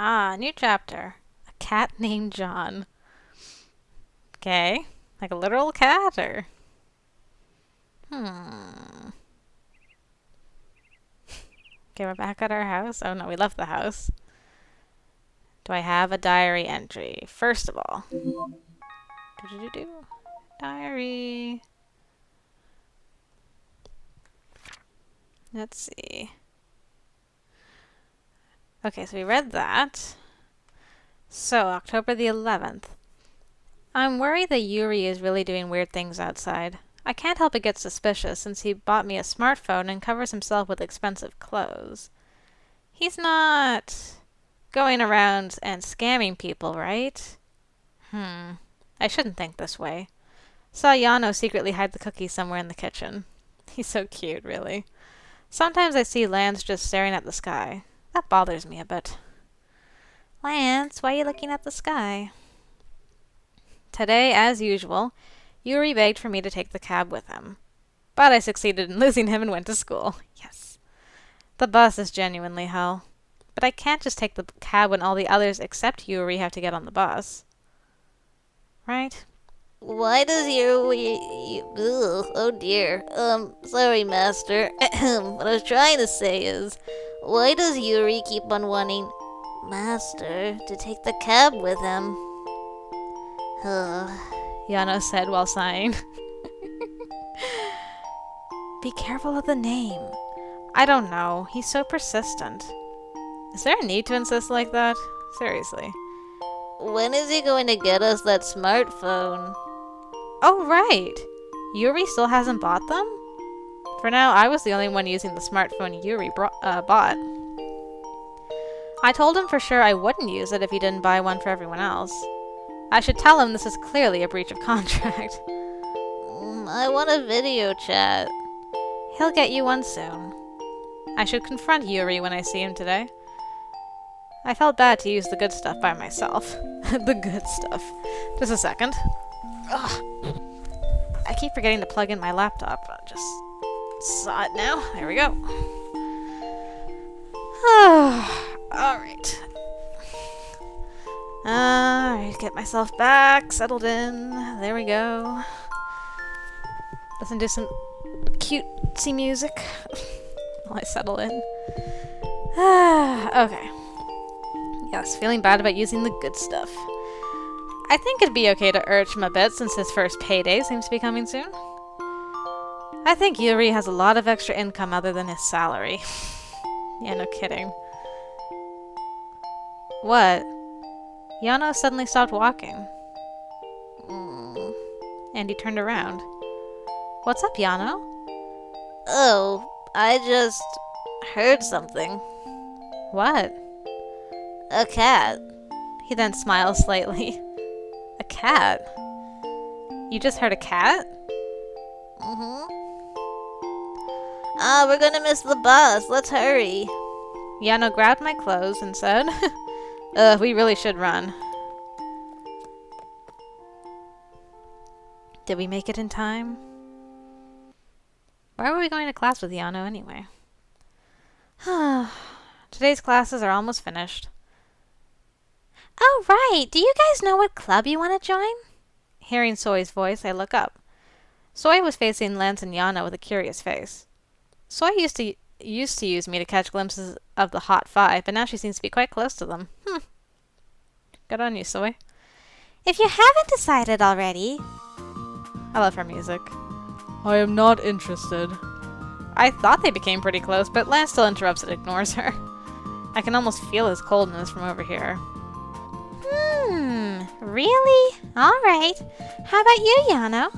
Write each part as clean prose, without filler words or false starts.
Ah, new chapter. A cat named John. Okay. Like a literal cat, or? Hmm. Okay, we're back at our house. Oh no, we left the house. Do I have a diary entry? First of all. Do-do-do-do. Diary. Let's see. Okay, so we read that. So, October the 11th. I'm worried that Yuri is really doing weird things outside. I can't help but get suspicious since he bought me a smartphone and covers himself with expensive clothes. He's not going around and scamming people, right? I shouldn't think this way. Saw Yeonho secretly hide the cookies somewhere in the kitchen. He's so cute, really. Sometimes I see Lance just staring at the sky. That bothers me a bit. Lance, why are you looking at the sky? Today, as usual, Yuri begged for me to take the cab with him. But I succeeded in losing him and went to school. Yes. The bus is genuinely hell. But I can't just take the cab when all the others except Yuri have to get on the bus. Right? Why does Yuri... Ugh, oh dear. Sorry, Master. What I was trying to say is, why does Yuri keep on wanting Master to take the cab with him? Yeonho said while sighing. Be careful of the name. I don't know. He's so persistent. Is there a need to insist like that? Seriously. When is he going to get us that smartphone? Oh, right. Yuri still hasn't bought them? For now, I was the only one using the smartphone Yuri bought. I told him for sure I wouldn't use it if he didn't buy one for everyone else. I should tell him this is clearly a breach of contract. I want a video chat. He'll get you one soon. I should confront Yuri when I see him today. I felt bad to use the good stuff by myself. The good stuff. Just a second. Ugh. I keep forgetting to plug in my laptop. I just saw it now. There we go. Alright. Alright, get myself back, settled in. There we go. Listen to some cutesy music while I settle in. Okay. Yes, feeling bad about using the good stuff. I think it'd be okay to urge him a bit since his first payday seems to be coming soon. I think Yuri has a lot of extra income other than his salary. Yeah, no kidding. What? Yeonho suddenly stopped walking. And he turned around. What's up, Yeonho? Oh, I just heard something. What? A cat. He then smiled slightly. A cat? You just heard a cat? We're gonna miss the bus. Let's hurry. Yeonho grabbed my clothes and said, we really should run. Did we make it in time? Why were we going to class with Yeonho anyway? Today's classes are almost finished. Oh, right. Do you guys know what club you want to join? Hearing Soi's voice, I look up. Soi was facing Lance and Yeonho with a curious face. Soi used to use me to catch glimpses of the Hot Five, but now she seems to be quite close to them. Good on you, Soi. If you haven't decided already... I love her music. I am not interested. I thought they became pretty close, but Lance still interrupts and ignores her. I can almost feel his coldness from over here. Really? Alright. How about you, Yeonho?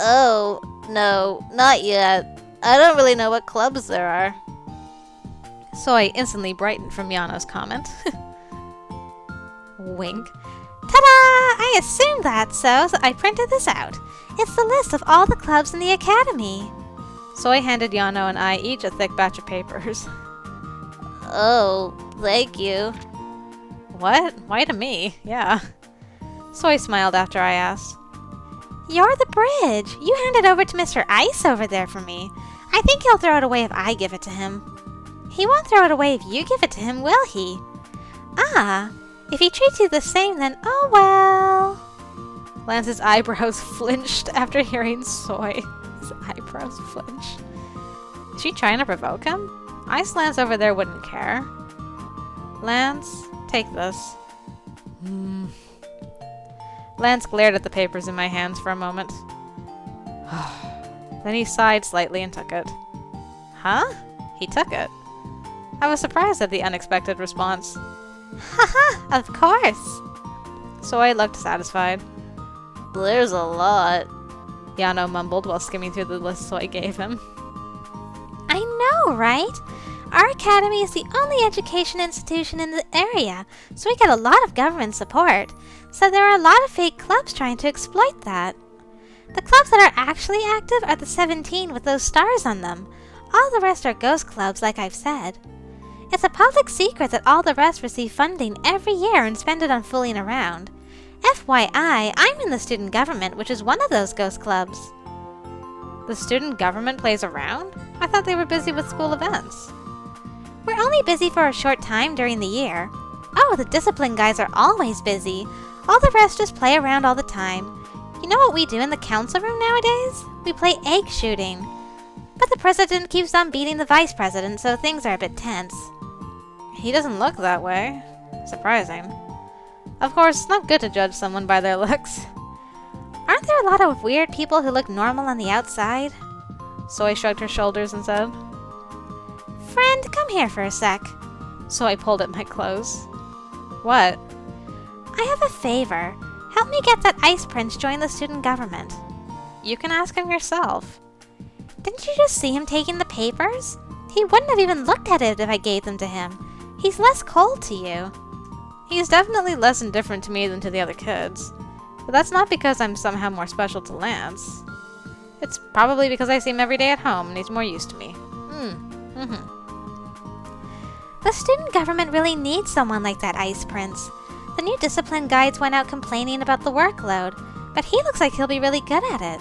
Oh, no, not yet. I don't really know what clubs there are. Soi instantly brightened from Yeonho's comment. Wink. Ta-da! I assumed that, so I printed this out. It's the list of all the clubs in the academy. Soi handed Yeonho and I each a thick batch of papers. Oh, thank you. What? Why to me? Yeah. Soi smiled after I asked. You're the bridge. You hand it over to Mr. Ice over there for me. I think he'll throw it away if I give it to him. He won't throw it away if you give it to him, will he? Ah, if he treats you the same, then oh well. Lance's eyebrows flinched after hearing soy. His eyebrows flinched. Is she trying to provoke him? Ice Lance over there wouldn't care. Lance, take this. Lance glared at the papers in my hands for a moment. Then he sighed slightly and took it. Huh? He took it. I was surprised at the unexpected response. Haha, of course. Soy looked satisfied. There's a lot. Yeonho mumbled while skimming through the list Soy gave him. I know, right? Our academy is the only education institution in the area, so we get a lot of government support. So there are a lot of fake clubs trying to exploit that. The clubs that are actually active are the 17 with those stars on them. All the rest are ghost clubs, like I've said. It's a public secret that all the rest receive funding every year and spend it on fooling around. FYI, I'm in the student government, which is one of those ghost clubs. The student government plays around? I thought they were busy with school events. We're only busy for a short time during the year. Oh, the discipline guys are always busy. All the rest just play around all the time. You know what we do in the council room nowadays? We play egg shooting. But the president keeps on beating the vice president, so things are a bit tense. He doesn't look that way. Surprising. Of course, it's not good to judge someone by their looks. Aren't there a lot of weird people who look normal on the outside? Soy shrugged her shoulders and said, Friend, come here for a sec. Soy pulled at my clothes. What? I have a favor. Help me get that ice prince join the student government. You can ask him yourself. Didn't you just see him taking the papers? He wouldn't have even looked at it if I gave them to him. He's less cold to you. He's definitely less indifferent to me than to the other kids. But that's not because I'm somehow more special to Lance. It's probably because I see him every day at home and he's more used to me. The student government really needs someone like that ice prince. The new discipline guides went out complaining about the workload, but he looks like he'll be really good at it.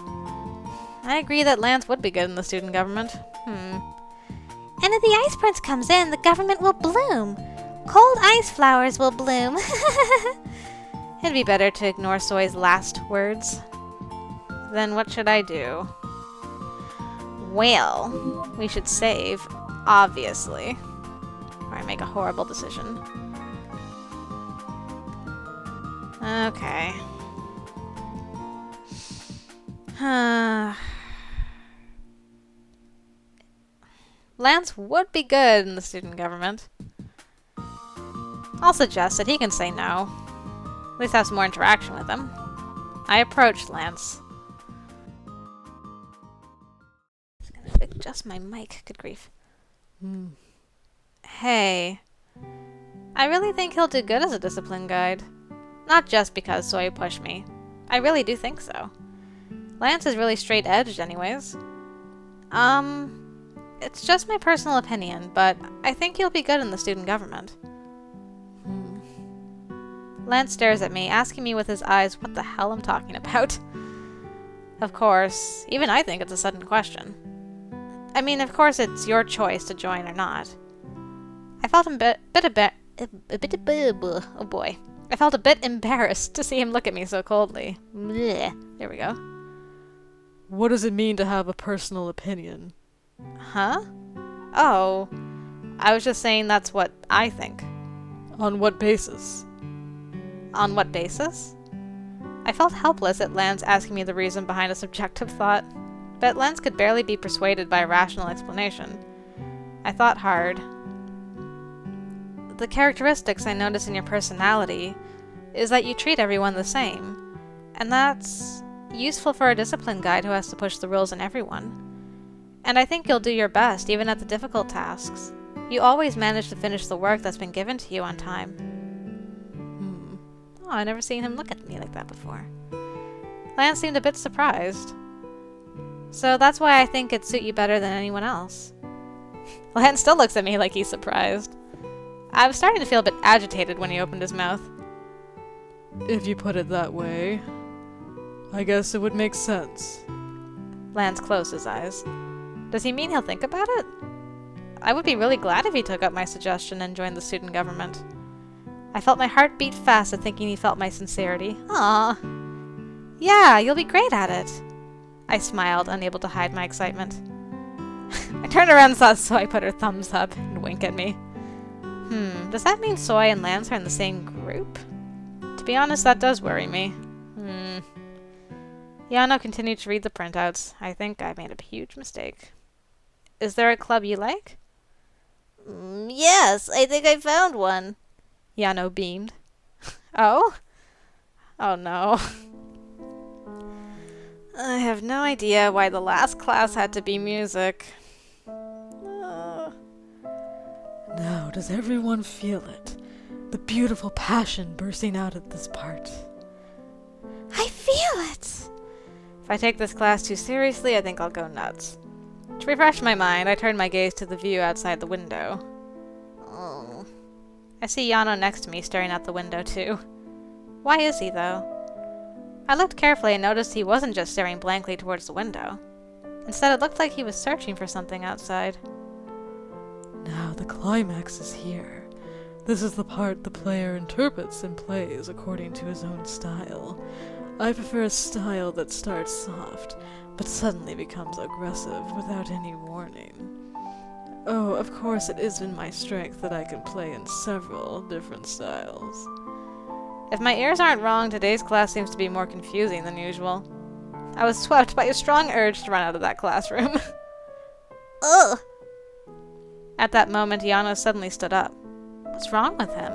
I agree that Lance would be good in the student government. And if the ice prince comes in, the government will bloom. Cold ice flowers will bloom. It'd be better to ignore Soy's last words. Then what should I do? Well, we should save, obviously. Or I make a horrible decision. Okay. Lance would be good in the student government. I'll suggest that he can say no. At least have some more interaction with him. I approached Lance. Just gonna adjust my mic. Good grief. Hey. I really think he'll do good as a discipline guide. Not just because Soy pushed me. I really do think so. Lance is really straight-edged anyways. It's just my personal opinion, but I think he'll be good in the student government. Lance stares at me, asking me with his eyes what the hell I'm talking about. Of course, even I think it's a sudden question. I mean, of course it's your choice to join or not. I felt oh boy. I felt a bit embarrassed to see him look at me so coldly. Blech. There we go. What does it mean to have a personal opinion? Huh? Oh, I was just saying that's what I think. On what basis? On what basis? I felt helpless at Lance asking me the reason behind a subjective thought, but Lance could barely be persuaded by a rational explanation. I thought hard. The characteristics I notice in your personality is that you treat everyone the same, and that's useful for a discipline guide who has to push the rules on everyone. And I think you'll do your best, even at the difficult tasks. You always manage to finish the work that's been given to you on time. Oh, I've never seen him look at me like that before. Lance seemed a bit surprised. So that's why I think it'd suit you better than anyone else. Lance still looks at me like he's surprised. I was starting to feel a bit agitated when he opened his mouth. If you put it that way, I guess it would make sense. Lance closed his eyes. Does he mean he'll think about it? I would be really glad if he took up my suggestion and joined the student government. I felt my heart beat fast at thinking he felt my sincerity. Aw. Yeah, you'll be great at it. I smiled, unable to hide my excitement. I turned around and saw Soy put her thumbs up and wink at me. Does that mean Soy and Lance are in the same group? To be honest, that does worry me. Yeonho continued to read the printouts. I think I made a huge mistake. Is there a club you like? Yes, I think I found one. Yeonho beamed. Oh? Oh no. I have no idea why the last class had to be music. Now, does everyone feel it? The beautiful passion bursting out at this part. I feel it! If I take this class too seriously, I think I'll go nuts. To refresh my mind, I turned my gaze to the view outside the window. Oh. I see Yeonho next to me staring out the window too. Why is he, though? I looked carefully and noticed he wasn't just staring blankly towards the window. Instead, it looked like he was searching for something outside. Now the climax is here. This is the part the player interprets and plays according to his own style. I prefer a style that starts soft, but suddenly becomes aggressive without any warning. Oh, of course it is in my strength that I can play in several different styles. If my ears aren't wrong, today's class seems to be more confusing than usual. I was swept by a strong urge to run out of that classroom. Ugh. At that moment, Yeonho suddenly stood up. What's wrong with him?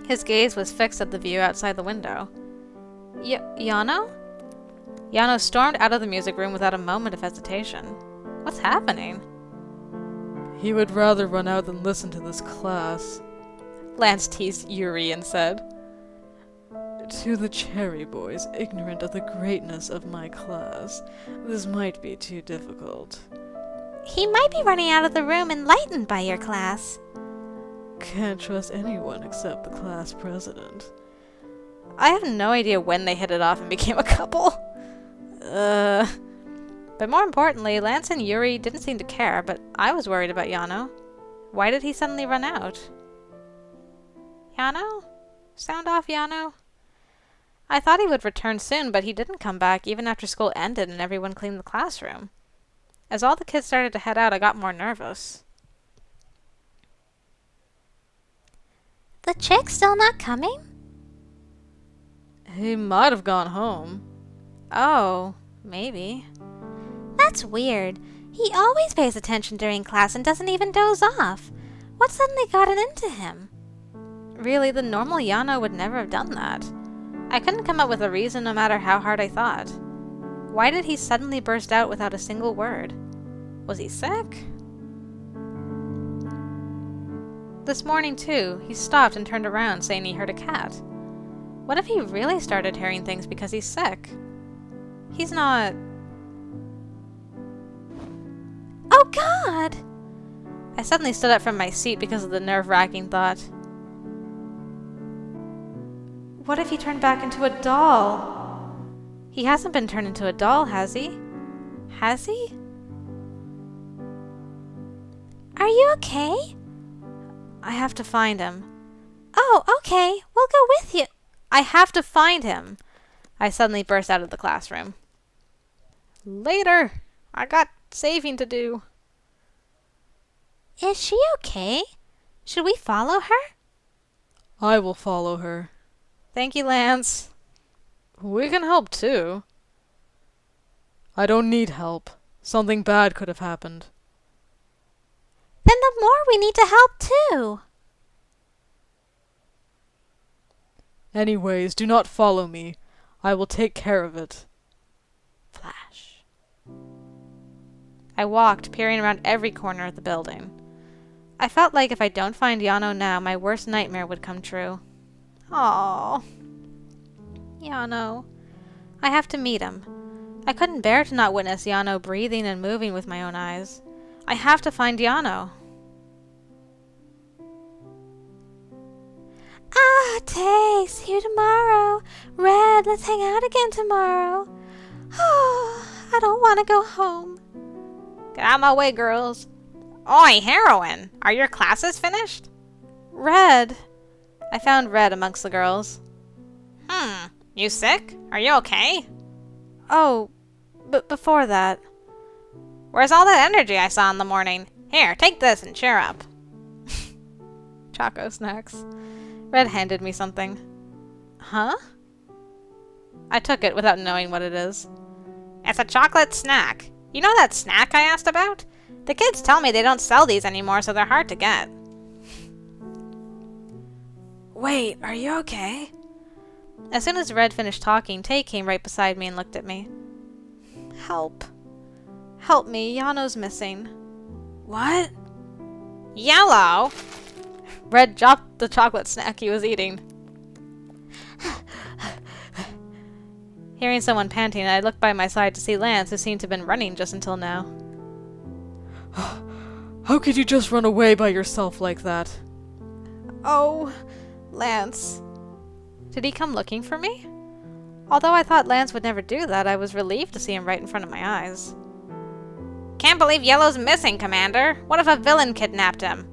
His gaze was fixed at the view outside the window. Yeonho? Yeonho stormed out of the music room without a moment of hesitation. What's happening? He would rather run out than listen to this class. Lance teased Yuri and said, To the cherry boys ignorant of the greatness of my class, this might be too difficult. He might be running out of the room enlightened by your class. Can't trust anyone except the class president. I have no idea when they hit it off and became a couple. But more importantly, Lance and Yuri didn't seem to care, but I was worried about Yeonho. Why did he suddenly run out? Yeonho? Sound off, Yeonho? I thought he would return soon, but he didn't come back even after school ended and everyone cleaned the classroom. As all the kids started to head out, I got more nervous. The chick's still not coming? He might have gone home. Oh, maybe. That's weird. He always pays attention during class and doesn't even doze off. What suddenly gotten into him? Really, the normal Yeonho would never have done that. I couldn't come up with a reason no matter how hard I thought. Why did he suddenly burst out without a single word? Was he sick? This morning, too, he stopped and turned around saying he heard a cat. What if he really started hearing things because he's sick? He's not... Oh, God! I suddenly stood up from my seat because of the nerve-wracking thought. What if he turned back into a doll? He hasn't been turned into a doll, has he? Has he? Are you okay? I have to find him. Oh, okay. We'll go with you. I have to find him. I suddenly burst out of the classroom. Later. I got saving to do. Is she okay? Should we follow her? I will follow her. Thank you, Lance. We can help too. I don't need help. Something bad could have happened. Then the more we need to help too. Anyways, do not follow me. I will take care of it. Flash. I walked, peering around every corner of the building. I felt like if I don't find Yeonho now, my worst nightmare would come true. Aww. Yeonho. I have to meet him. I couldn't bear to not witness Yeonho breathing and moving with my own eyes. I have to find Yeonho. Ah, Tay, see you tomorrow. Red, let's hang out again tomorrow. Oh, I don't want to go home. Get out of my way, girls. Oi, heroine! Are your classes finished? Red. I found Red amongst the girls. You sick? Are you okay? Oh, but before that... Where's all that energy I saw in the morning? Here, take this and cheer up. Choco snacks. Red handed me something. Huh? I took it without knowing what it is. It's a chocolate snack. You know that snack I asked about? The kids tell me they don't sell these anymore, so they're hard to get. Wait, are you okay? As soon as Red finished talking, Tay came right beside me and looked at me. Help. Help me, Yeonho's missing. What? Yellow? Red dropped the chocolate snack he was eating. Hearing someone panting, I looked by my side to see Lance, who seemed to have been running just until now. How could you just run away by yourself like that? Oh, Lance. Did he come looking for me? Although I thought Lance would never do that, I was relieved to see him right in front of my eyes. Can't believe Yellow's missing, Commander. What if a villain kidnapped him?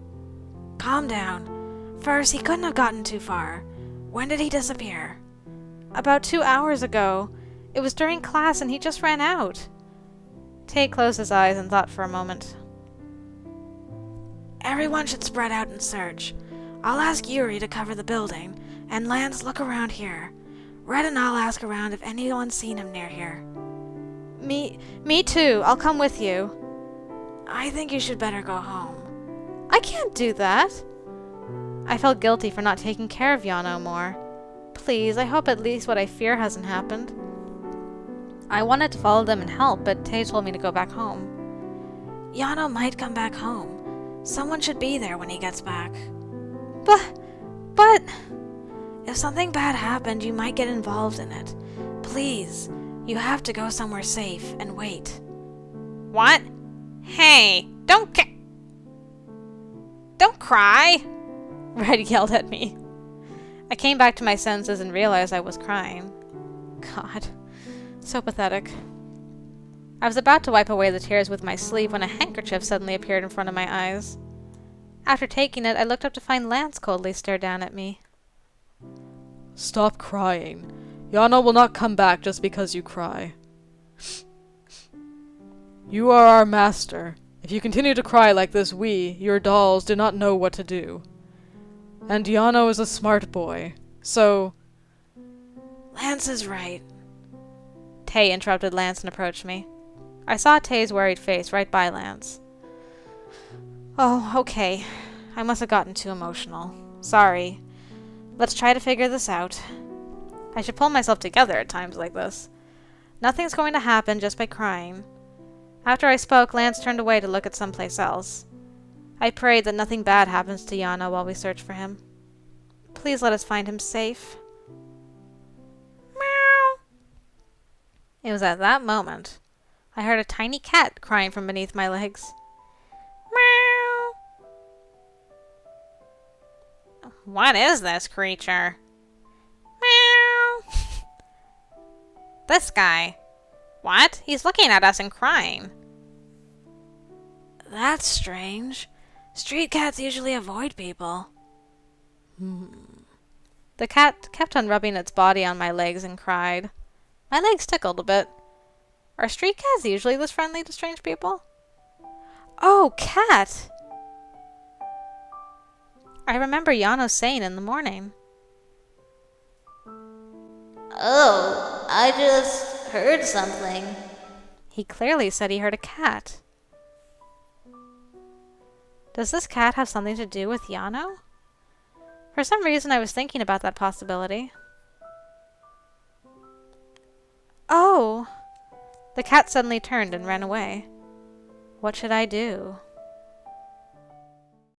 Calm down. First, he couldn't have gotten too far. When did he disappear? About 2 hours ago. It was during class and he just ran out. Tay closed his eyes and thought for a moment. Everyone should spread out and search. I'll ask Yuri to cover the building, and Lance, look around here. Red and I'll ask around if anyone's seen him near here. Me too. I'll come with you. I think you should better go home. I can't do that. I felt guilty for not taking care of Yeonho more. Please, I hope at least what I fear hasn't happened. I wanted to follow them and help, but Tay told me to go back home. Yeonho might come back home. Someone should be there when he gets back. But... If something bad happened, you might get involved in it. Please, you have to go somewhere safe and wait. What? Hey, don't cry! Red yelled at me. I came back to my senses and realized I was crying. God, so pathetic. I was about to wipe away the tears with my sleeve when a handkerchief suddenly appeared in front of my eyes. After taking it, I looked up to find Lance coldly stare down at me. Stop crying. Yeonho will not come back just because you cry. You are our master. If you continue to cry like this, we, your dolls, do not know what to do. And Yeonho is a smart boy, so... Lance is right. Tay interrupted Lance and approached me. I saw Tay's worried face right by Lance. Oh, okay. I must have gotten too emotional. Sorry. Let's try to figure this out. I should pull myself together at times like this. Nothing's going to happen just by crying. After I spoke, Lance turned away to look at someplace else. I prayed that nothing bad happens to Yeonho while we search for him. Please let us find him safe. Meow. It was at that moment I heard a tiny cat crying from beneath my legs. Meow. What is this creature? Meow. This guy. What? He's looking at us and crying. That's strange. Street cats usually avoid people. The cat kept on rubbing its body on my legs and cried. My legs tickled a bit. Are street cats usually this friendly to strange people? Oh, cat! I remember Yeonho saying in the morning. Oh, I just heard something. He clearly said he heard a cat. Does this cat have something to do with Yeonho? For some reason I was thinking about that possibility. Oh! The cat suddenly turned and ran away. What should I do?